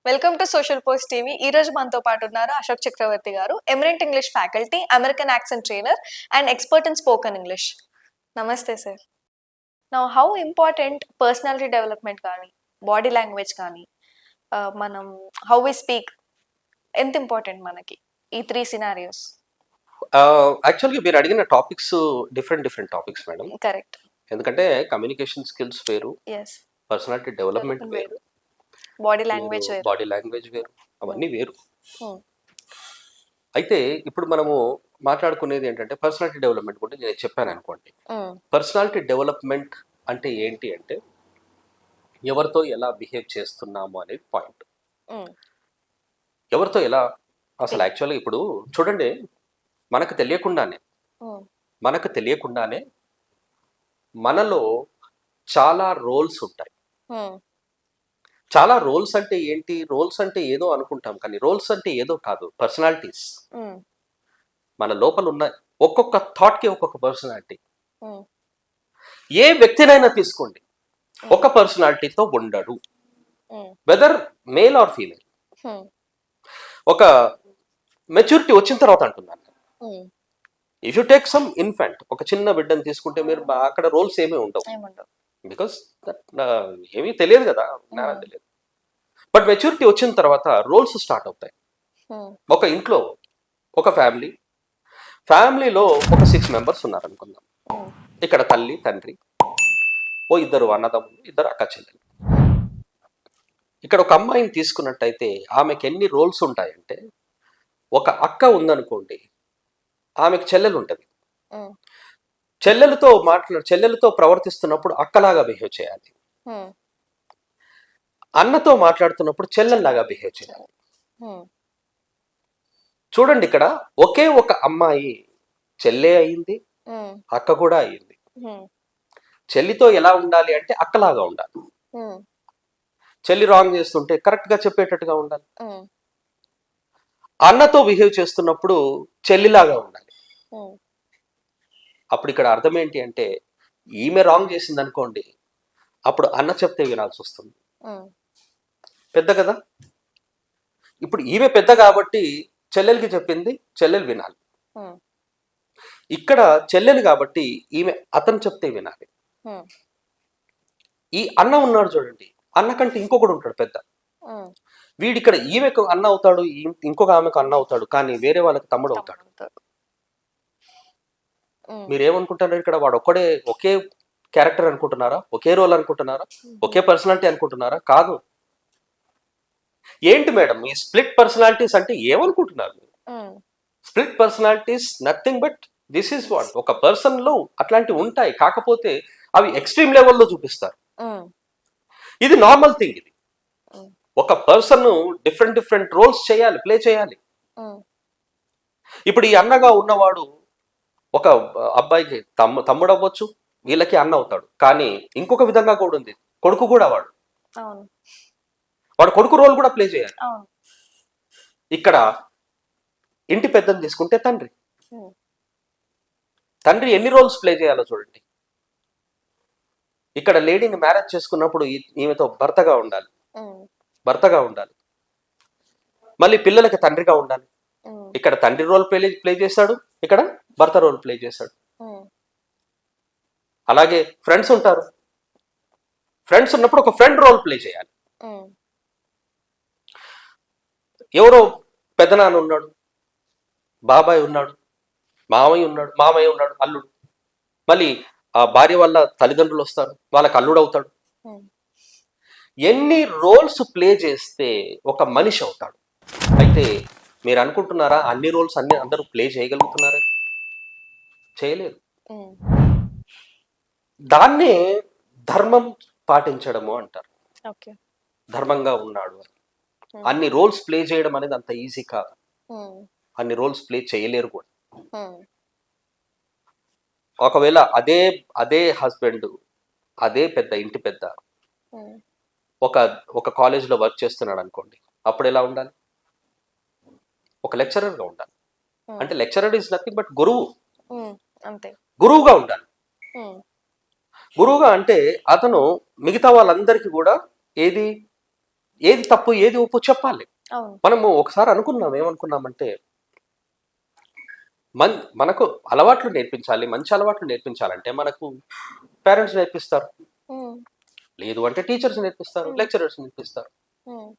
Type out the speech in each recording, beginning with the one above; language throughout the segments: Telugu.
Welcome to social post TV. ఈ రోజు మనతో పాటు ఉన్నారు Ashok Chakravarthi garu, eminent English faculty, American accent trainer and expert in spoken English. నమస్తే sir. Now how important personality development కానీ, బాడీ లాంగ్వేజ్ కానీ, మనం హౌ వి స్పీక్ ఎంత ఇంపార్టెంట్ మనకి ఈ 3 సినారియోస్? యాక్చువల్గా మీరు అడిగిన topics different topics madam. Correct. ఎందుకంటే కమ్యూనికేషన్ స్కిల్స్ వేరు, పర్సనాలిటీ డెవలప్మెంట్ వేరు, బాడీ లాంగ్వేజ్ వేరు, అవన్నీ వేరు. అయితే ఇప్పుడు మనము మాట్లాడుకునేది ఏంటంటే పర్సనాలిటీ డెవలప్మెంట్ గురించి నేను చెప్పాను అనుకోండి. పర్సనాలిటీ డెవలప్మెంట్ అంటే ఏంటి అంటే ఎవరితో ఎలా బిహేవ్ చేస్తున్నాము అనేది పాయింట్. ఎవరితో ఎలా అసలు యాక్చువల్గా ఇప్పుడు చూడండి, మనకు తెలియకుండానే మనలో చాలా రోల్స్ ఉంటాయి. చాలా రోల్స్ అంటే ఏంటి? రోల్స్ అంటే ఏదో అనుకుంటాం, కానీ రోల్స్ అంటే ఏదో కాదు, పర్సనాలిటీస్. మన లోపల ఉన్న ఒక్కొక్క థాట్ కి ఒక్కొక్క పర్సనాలిటీ. ఏ వ్యక్తినైనా తీసుకోండి, ఒక పర్సనాలిటీతో ఉండడు, వెదర్ మేల్ ఆర్ ఫీమేల్. ఒక మెచ్యూరిటీ వచ్చిన తర్వాత అంటున్నాను, if you take some infant, ఒక చిన్న బిడ్డను తీసుకుంటే మీరు అక్కడ రోల్స్ ఏమీ ఉండవు, బికాస్ ఏమీ తెలియదు కదా, జ్ఞానం తెలియదు. బట్ మెచ్యూరిటీ వచ్చిన తర్వాత రోల్స్ స్టార్ట్ అవుతాయి. ఒక ఇంట్లో ఒక ఫ్యామిలీలో ఒక 6 మెంబర్స్ ఉన్నారనుకుందాం. ఇక్కడ తల్లి, తండ్రి, ఇద్దరు అన్నదమ్ములు, ఇద్దరు అక్క చెల్లెలు. ఇక్కడ ఒక అమ్మాయిని తీసుకున్నట్టయితే ఆమెకి ఎన్ని రోల్స్ ఉంటాయంటే, ఒక అక్క ఉందనుకోండి, ఆమెకి చెల్లెలు ఉంటుంది. చెల్లెలతో ప్రవర్తిస్తున్నప్పుడు అక్కలాగా బిహేవ్ చేయాలి, అన్నతో మాట్లాడుతున్నప్పుడు చెల్లెల్లాగా బిహేవ్ చేయాలి. చూడండి, ఇక్కడ ఒకే ఒక అమ్మాయి చెల్లె అయింది, అక్క కూడా అయింది. చెల్లితో ఎలా ఉండాలి అంటే అక్కలాగా ఉండాలి. చెల్లి రాంగ్ చేస్తుంటే కరెక్ట్ గా చెప్పేటట్టుగా ఉండాలి. అన్నతో బిహేవ్ చేస్తున్నప్పుడు చెల్లిలాగా ఉండాలి. అప్పుడు ఇక్కడ అర్థం ఏంటి అంటే, ఈమె రాంగ్ చేసింది అనుకోండి, అప్పుడు అన్న చెప్తే వినాల్సి వస్తుంది. పెద్ద కదా, ఇప్పుడు ఈమె పెద్ద కాబట్టి చెల్లెలకి చెప్పింది చెల్లెలు వినాలి. ఇక్కడ చెల్లెలు కాబట్టి ఈమె అతను చెప్తే వినాలి. ఈ అన్న ఉన్నాడు చూడండి, అన్న కంటే ఇంకొకడు ఉంటాడు పెద్ద. వీడిక్కడ ఈమెకు అన్న అవుతాడు, ఇంకొక ఆమెకు అన్న అవుతాడు, కానీ వేరే వాళ్ళకి తమ్ముడు అవుతాడు. మీరేమనుకుంటున్నారు, ఇక్కడ వాడు ఒకే క్యారెక్టర్ అనుకుంటున్నారా? ఒకే రోల్ అనుకుంటున్నారా? ఒకే పర్సనాలిటీ అనుకుంటున్నారా? కాదు. ఏంటి మేడం ఈ స్ప్లిట్ పర్సనాలిటీస్ అంటే ఏమనుకుంటున్నారు? Split personalities nothing but this is what, ఒక పర్సన్ లో అట్లాంటివి ఉంటాయి, కాకపోతే అవి ఎక్స్ట్రీమ్ లెవెల్లో చూపిస్తారు. ఇది నార్మల్ థింగ్. ఇది ఒక పర్సన్ డిఫరెంట్ రోల్స్ ప్లే చేయాలి. ఇప్పుడు ఈ అన్నగా ఉన్నవాడు ఒక అబ్బాయికి తమ్ముడు అవ్వచ్చు, వీళ్ళకి అన్న అవుతాడు. కానీ ఇంకొక విధంగా కూడా ఉంది, కొడుకు కూడా వాడు కొడుకు రోల్ కూడా ప్లే చేయాలి. ఇక్కడ ఇంటి పెద్దను తీసుకుంటే తండ్రి ఎన్ని రోల్స్ ప్లే చేయాలో చూడండి. ఇక్కడ లేడీని మ్యారేజ్ చేసుకున్నప్పుడు ఈమెతో భర్తగా ఉండాలి, మళ్ళీ పిల్లలకి తండ్రిగా ఉండాలి. ఇక్కడ తండ్రి రోల్ ప్లే చేశాడు, ఇక్కడ భర్త రోల్ ప్లే చేశాడు. అలాగే ఫ్రెండ్స్ ఉంటారు, ఫ్రెండ్స్ ఉన్నప్పుడు ఒక ఫ్రెండ్ రోల్ ప్లే చేయాలి. ఎవరో పెద్దనాన్న ఉన్నాడు, బాబాయ్ ఉన్నాడు, మామయ్య ఉన్నాడు, అల్లుడు, మళ్ళీ ఆ భార్య వాళ్ళ తల్లిదండ్రులు వస్తారు, వాళ్ళకి అల్లుడు అవుతాడు. ఎన్ని రోల్స్ ప్లే చేస్తే ఒక మనిషి అవుతాడు. అయితే మీరు అనుకుంటున్నారా అన్ని రోల్స్ అందరూ ప్లే చేయగలుగుతున్నారా? చేయలేరు. దాన్నే ధర్మం పాటించడము అంటారు. ధర్మంగా ఉన్నాడు అని. అన్ని రోల్స్ ప్లే చేయడం అనేది అంత ఈజీ కాదు. అన్ని రోల్స్ ప్లే చేయలేరు కూడా. ఒకవేళ అదే హస్బెండ్, అదే ఇంటి పెద్ద ఒక కాలేజ్ లో వర్క్ చేస్తున్నాడు అనుకోండి, అప్పుడు ఎలా ఉండాలి? ఒక లెక్చరర్ గా ఉండాలి. అంటే లెక్చరర్ ఇస్ నథింగ్ బట్ గురువుగా ఉండాలి. గురువుగా అంటే అతను మిగతా వాళ్ళందరికీ కూడా ఏది తప్పు ఏది ఒప్పు చెప్పాలి. అవును. మనము ఒకసారి అనుకున్నాం, ఏమనుకున్నామంటే మనకు అలవాట్లు నేర్పించాలి, మంచి అలవాట్లు నేర్పించాలంటే మనకు పేరెంట్స్ నేర్పిస్తారు, హ్మ్. లేదు అంటే టీచర్స్ నేర్పిస్తారు, లెక్చరర్స్ నేర్పిస్తారు. హ్మ్.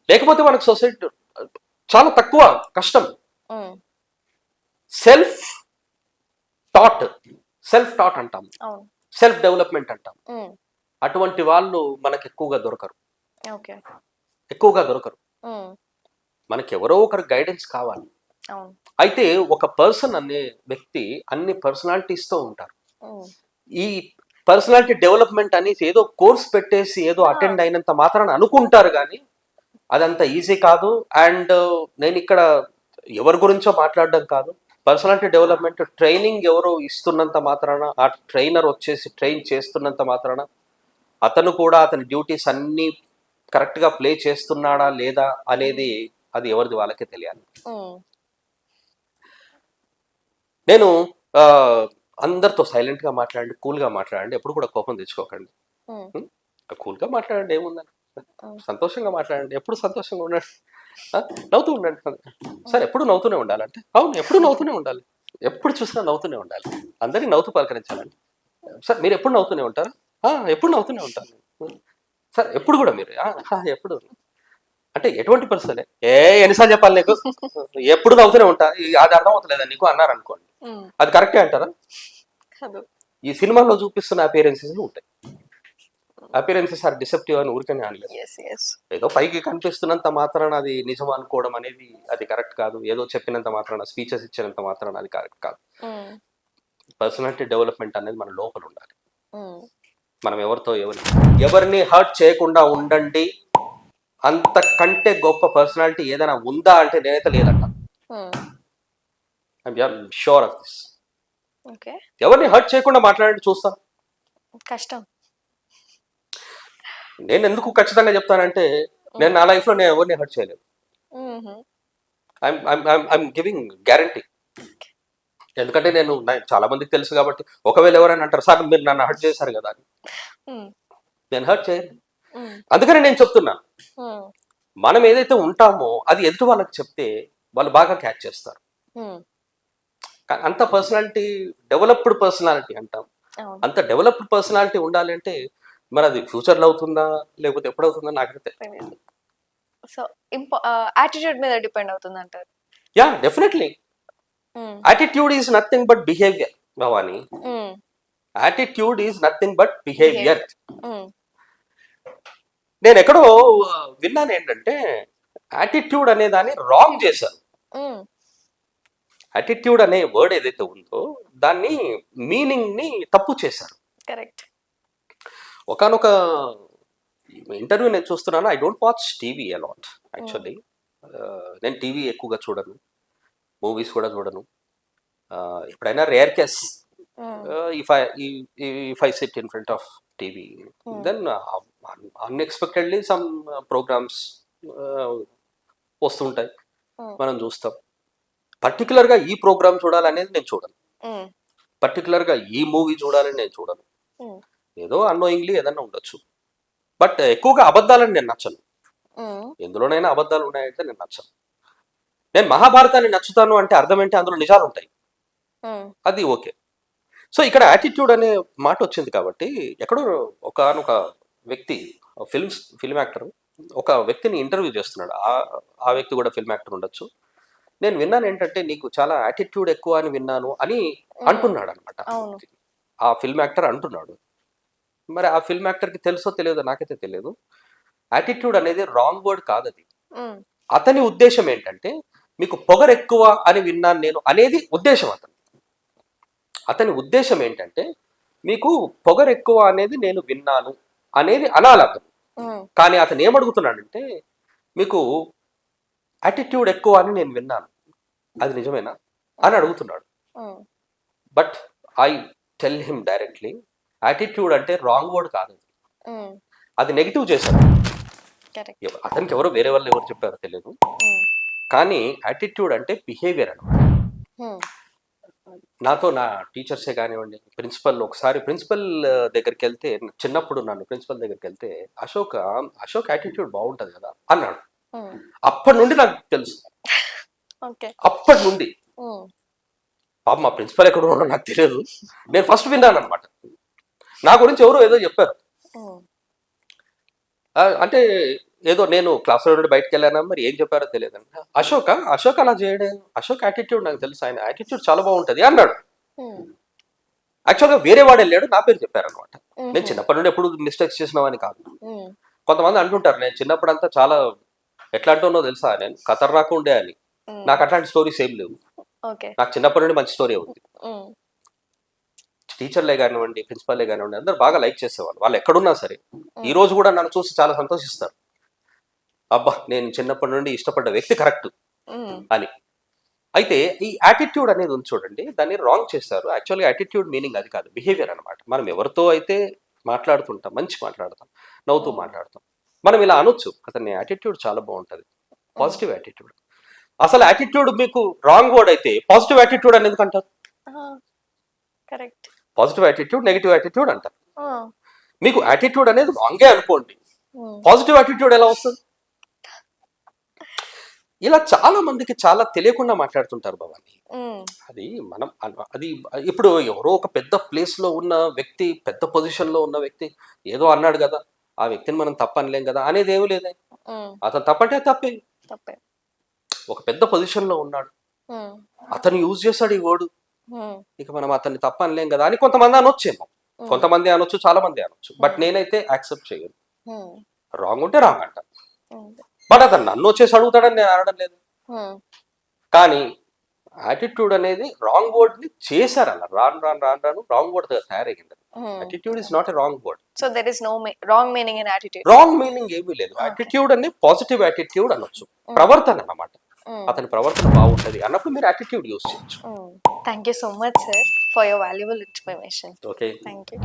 లేకపోతే మనకు సొసైటీ చాలా తక్కువ కష్టం. హ్మ్. సెల్ఫ్ సెల్ఫ్ టాట్ అంటాం, అవును. సెల్ఫ్ డెవలప్మెంట్ అంటాం. హ్మ్. అటువంటి వాళ్ళు మనకు ఎక్కువగా దొరకరు, ఓకే. ఎక్కువగా దొరకరు. హ్మ్. మనకి ఎవరో ఒకరు గైడెన్స్ కావాలి. అవును. అయితే ఒక పర్సన్ అనే వ్యక్తి అన్ని పర్సనాలిటీస్తో ఉంటారు. హ్మ్. ఈ పర్సనాలిటీ డెవలప్మెంట్ అనేసి ఏదో కోర్స్ పెట్టేసి ఏదో అటెండ్ అయినంత మాత్రాన అనుకుంటారు, కానీ అదంత ఈజీ కాదు. అండ్ నేను ఇక్కడ ఎవరి గురించో మాట్లాడడం కాదు. పర్సనాలిటీ డెవలప్మెంట్ ట్రైనింగ్ ఎవరో ఇస్తున్నంత మాత్రాన, ఆ ట్రైనర్ వచ్చేసి ట్రైన్ చేస్తున్నంత మాత్రాన అతను కూడా అతని డ్యూటీస్ అన్నీ కరెక్ట్గా ప్లే చేస్తున్నాడా లేదా అనేది అది ఎవరిది వాళ్ళకే తెలియాలి. హ్మ్. నేను ఆ, అందరితో సైలెంట్గా మాట్లాడండి, కూల్గా మాట్లాడండి, ఎప్పుడు కూడా కోపం తెచ్చుకోకండి. హ్మ్. కూల్గా మాట్లాడండి, ఏముందని, హ్మ్. సంతోషంగా మాట్లాడండి, ఎప్పుడు సంతోషంగా ఉండండి, నవ్వుతూ ఉండండి. సరే, ఎప్పుడు నవ్వుతూనే ఉండాలంటే అవును, ఎప్పుడు నవ్వుతూనే ఉండాలి, ఎప్పుడు చూసినా నవ్వుతూనే ఉండాలి, అందరినీ నవ్వుతూ పలకరించాలండి. సార్ మీరు ఎప్పుడు నవ్వుతూనే ఉంటారు? ఎప్పుడు నవ్వుతూనే ఉంటాను సార్. ఎప్పుడు కూడా మీరు ఎప్పుడు అంటే ఎటువంటి పరిస్థితులే ఎన్నిసార్లు చెప్పాలి నీకు, ఎప్పుడు నవ్వుతూనే ఉంటా, అది అర్థం అవుతలేదా నీకు అన్నారు అనుకోండి, హ్మ్. అది కరెక్టే అంటారా? కాదు. ఈ సినిమాల్లో చూపిస్తున్న అపియరెన్సెస్ ఉంటాయి. అపియరెన్సెస్ ఆర్ డిసెప్టివ్ అని ఊరికనే అనలేదు. యెస్. యెస్. ఏదో పైకి కనిపిస్తున్నంత మాత్రాన అది నిజం అనుకోవడం అనేది అది కరెక్ట్ కాదు. ఏదో చెప్పినంత మాత్రాన, స్పీచెస్ ఇచ్చినంత మాత్రాన అది కరెక్ట్ కాదు. హ్మ్. పర్సనాలిటీ డెవలప్మెంట్ అనేది మన లోపల ఉండాలి. హ్మ్. మనం ఎవరిని హర్ట్ చేయకుండా ఉండండి, అంతకంటే గొప్ప పర్సనాలిటీ ఏదైనా ఉందా అంటే నేనైతే లేదంట. హ్మ్. I'm sure of this. Okay. ఎవరిని హర్ట్ చేయకుండా మాట్లాడండి, చూస్తాను. కష్టం. నేను ఎందుకు ఖచ్చితంగా చెప్తానంటే నేను నా లైఫ్లో నేను ఎవరిని హర్ట్ చేయలేదు. హుహు. I'm giving guarantee. ఎందుకంటే నేను చాలా మందికి తెలుసు కాబట్టి, ఒకవేళ ఎవరైనా అంటారు సార్ మీరు నన్ను హర్ట్ చేశారు కదా అని, హ్మ్. నేను హర్ట్ చేయను. హ్మ్. అందుకని నేను చెప్తున్నా, హ్మ్. మనం ఏదైతే ఉంటామో అది ఎదుటి వాళ్ళకి చెప్తే వాళ్ళు బాగా క్యాచ్ చేస్తారు. హ్మ్. అంత పర్సనాలిటీ, డెవలప్డ్ పర్సనాలిటీ అంటాం. అవును. అంత డెవలప్డ్ పర్సనాలిటీ ఉండాలి అంటే మరి అది ఫ్యూచర్లో అవుతుందా లేకపోతే ఎప్పుడవుతుందో నాకైతే తెలీదు. సో, యాటిట్యూడ్ మీద డిపెండ్ అవుతుందంటారు. Yeah, definitely. Hmm. Attitude is nothing but behaviour, Bhavani. Hmm. Attitude is nothing but behaviour. Behaviour. Hmm. నేను ఎక్కడో విన్నాను ఏంటంటే యాటిట్యూడ్ అనే దాన్ని రాంగ్ చేశారు. హ్మ్. యాటిట్యూడ్ అనే వర్డ్ ఏదైతే ఉందో దాన్ని మీనింగ్ ని తప్పు చేశారు. కరెక్ట్. ఒకానొక ఇంటర్వ్యూ నేను చూస్తున్నాను. I don't watch TV a lot hmm. Actually. నేను టీవీ ఎక్కువగా చూడను, మూవీస్ కూడా చూడను. ఎప్పుడైనా rare case hmm. if I sit in front of TV, then unexpectedly some programs వస్తుంటాయి, హ్మ్. మనం చూస్తాం. పర్టికులర్గా ఈ ప్రోగ్రామ్ చూడాలనేది నేను చూడను, హ్మ్. పర్టికులర్గా ఈ మూవీ చూడాలని నేను చూడను. హ్మ్. ఏదో అన్నోయింగ్లీ ఏదన్నా ఉండొచ్చు, బట్ ఎక్కువగా అబద్ధాలని నేను నచ్చను. హ్మ్. ఎందులోనైనా అబద్ధాలు ఉన్నాయంటే నేను నచ్చను. నేను మహాభారతాన్ని నచ్చుతాను అంటే అర్థం ఏంటి, అందులో నిజాలు ఉంటాయి, హ్మ్. అది ఓకే. సో ఇక్కడ యాటిట్యూడ్ అనే మాట వచ్చింది కాబట్టి, ఎక్కడో ఒకానొక వ్యక్తి, ఫిల్మ్ యాక్టర్ ఒక వ్యక్తిని ఇంటర్వ్యూ చేస్తున్నాడు. ఆ వ్యక్తి కూడా ఫిల్మ్ యాక్టర్ ఉండొచ్చు. నేను విన్నాను ఏంటంటే నీకు చాలా యాటిట్యూడ్ ఎక్కువ అని విన్నాను అని హ్మ్. అంటున్నాడు అనమాట. అవును. ఆ ఫిల్మ్ యాక్టర్ అంటున్నాడు. మరి ఆ ఫిల్మ్ యాక్టర్కి తెలుసో తెలియదో నాకైతే తెలియదు. యాటిట్యూడ్ అనేది రాంగ్ వర్డ్ కాదు అది. హ్మ్. అతని ఉద్దేశం ఏంటంటే మీకు పొగరు ఎక్కువ అని విన్నాను నేను అనేది ఉద్దేశం. అతని ఉద్దేశం ఏంటంటే మీకు పొగరు ఎక్కువ అనేది నేను విన్నాను అనేది అనాలి అతను. హ్మ్. కానీ అతను ఏమడుగుతున్నాడంటే మీకు యాటిట్యూడ్ ఎక్కువ అని నేను విన్నాను, అది నిజమేనా అని అడుగుతున్నాడు. హ్మ్. But I tell him directly, attitude అంటే రాంగ్ వర్డ్ కాదు, హ్మ్. అది నెగిటివ్ చేశాడు. కరెక్ట్. అతనికి ఎవరో వేరే వాళ్ళు ఎవరు చెప్పారో తెలియదు, హ్మ్. కానీ యాటిట్యూడ్ అంటే బిహేవియర్ అనమాట. హ్మ్. నాతో నా టీచర్సే కానివ్వండి, ప్రిన్సిపల్ దగ్గరికి వెళ్తే, చిన్నప్పుడు నన్ను ప్రిన్సిపల్ దగ్గరికి వెళ్తే, అశోక్ యాటిట్యూడ్ బాగుంటది కదా అన్నాడు. అప్పటి నుండి నాకు తెలుసు, ఓకే. అప్పటి నుండి పాప మా ప్రిన్సిపల్ ఎక్కడ ఉన్నాడో నాకు తెలియదు, నేను ఫస్ట్ విన్నాను అనమాట. నా గురించి ఎవరో ఏదో చెప్పారు. అంటే ఏదో నేను క్లాస్లో నుండి బయటకు వెళ్ళానా, మరి ఏం చెప్పారో తెలియదు. అశోక్ అలా చేయడం, అశోక్ యాటిట్యూడ్ నాకు తెలుసు, ఆయన యాటిట్యూడ్ చాలా బాగుంటది అన్నాడు. యాక్చువల్గా వేరే వాడు వెళ్ళాడు, నా పేరు చెప్పారనమాట. నేను చిన్నప్పటి నుండి ఎప్పుడు మిస్టేక్స్ చేసినామని కాదు. కొంతమంది అంటుంటారు నేను చిన్నప్పుడు అంతా చాలా ఎట్లా అంటున్నో తెలుసా, నేను ఖతర్నాక్ ఉండే అని. నాకు అట్లాంటి స్టోరీస్ ఏం లేవు. నాకు చిన్నప్పటి నుండి మంచి స్టోరీ ఉంది. టీచర్లే కానివ్వండి, ప్రిన్సిపల్లే కానివ్వండి, అందరు బాగా లైక్ చేసేవాళ్ళు. వాళ్ళు ఎక్కడున్నా సరే ఈ రోజు కూడా నన్ను చూసి చాలా సంతోషిస్తారు. అబ్బా, నేను చిన్నప్పటి నుండి ఇష్టపడ్డ వ్యక్తి కరెక్ట్ అని. అయితే ఈ యాటిట్యూడ్ అనేది ఉంది చూడండి, దాన్ని రాంగ్ చేస్తారు. యాక్చువల్గా యాటిట్యూడ్ మీనింగ్ అది కాదు, బిహేవియర్ అనమాట. మనం ఎవరితో అయితే మాట్లాడుతుంటాం, మంచి మాట్లాడతాం, నవ్వుతూ మాట్లాడతాం, మనం ఇలా అనొచ్చు, అతని యాటిట్యూడ్ చాలా బాగుంటుంది, పాజిటివ్ యాటిట్యూడ్. అసలు యాటిట్యూడ్ మీకు రాంగ్ వర్డ్ అయితే పాజిటివ్ యాటిట్యూడ్ అనేది అంటారు. Correct. Positive attitude, negative attitude అంటారు. మీకు యాటిట్యూడ్ అనేది రాంగే అనుకోండి, పాజిటివ్ యాటిట్యూడ్ ఎలా వస్తుంది? ఇలా చాలా మందికి చాలా తెలియకుండా మాట్లాడుతుంటారు భవాని. అది ఇప్పుడు ఎవరో ఒక పెద్ద ప్లేస్ లో ఉన్న వ్యక్తి, పెద్ద పొజిషన్ లో ఉన్న వ్యక్తి ఏదో అన్నాడు కదా, ఆ వ్యక్తిని మనం తప్పనలేం కదా అనేది ఏమీ లేదే. అతను తప్పంటే తప్పే. ఒక పెద్ద పొజిషన్ లో ఉన్నాడు, అతను యూజ్ చేశాడు ఈ వర్డ్, ఇక మనం అతన్ని తప్పనలేం కదా అని కొంతమంది అనొచ్చేమో. కొంతమంది అనొచ్చు, చాలా మంది అనొచ్చు, బట్ నేనైతే యాక్సెప్ట్ చేయను. రాంగ్ ఉంటే రాంగ్ అంట. బట్ అతను నన్ను వచ్చేసి అడుగుతాడని నేను అనడం లేదు. కానీ యాటిట్యూడ్ అనేది రాంగ్ వర్డ్ ని చేశారు, అలా రాను రాంగ్ వర్డ్ తయారయ్యింది. Attitude is not a wrong word. So there is no wrong meaning in attitude. Wrong meaning ఏమీ లేదు. యాటిట్యూడ్ అని పాజిటివ్ యాటిట్యూడ్ అనొచ్చు, ప్రవర్తన అన్నమాట. అతని ప్రవర్తన బాగుంటది అన్నప్పుడు మీరు యాటిట్యూడ్ యూజ్ చేయొచ్చు. Thank you so much sir for your valuable information. Okay, thank you.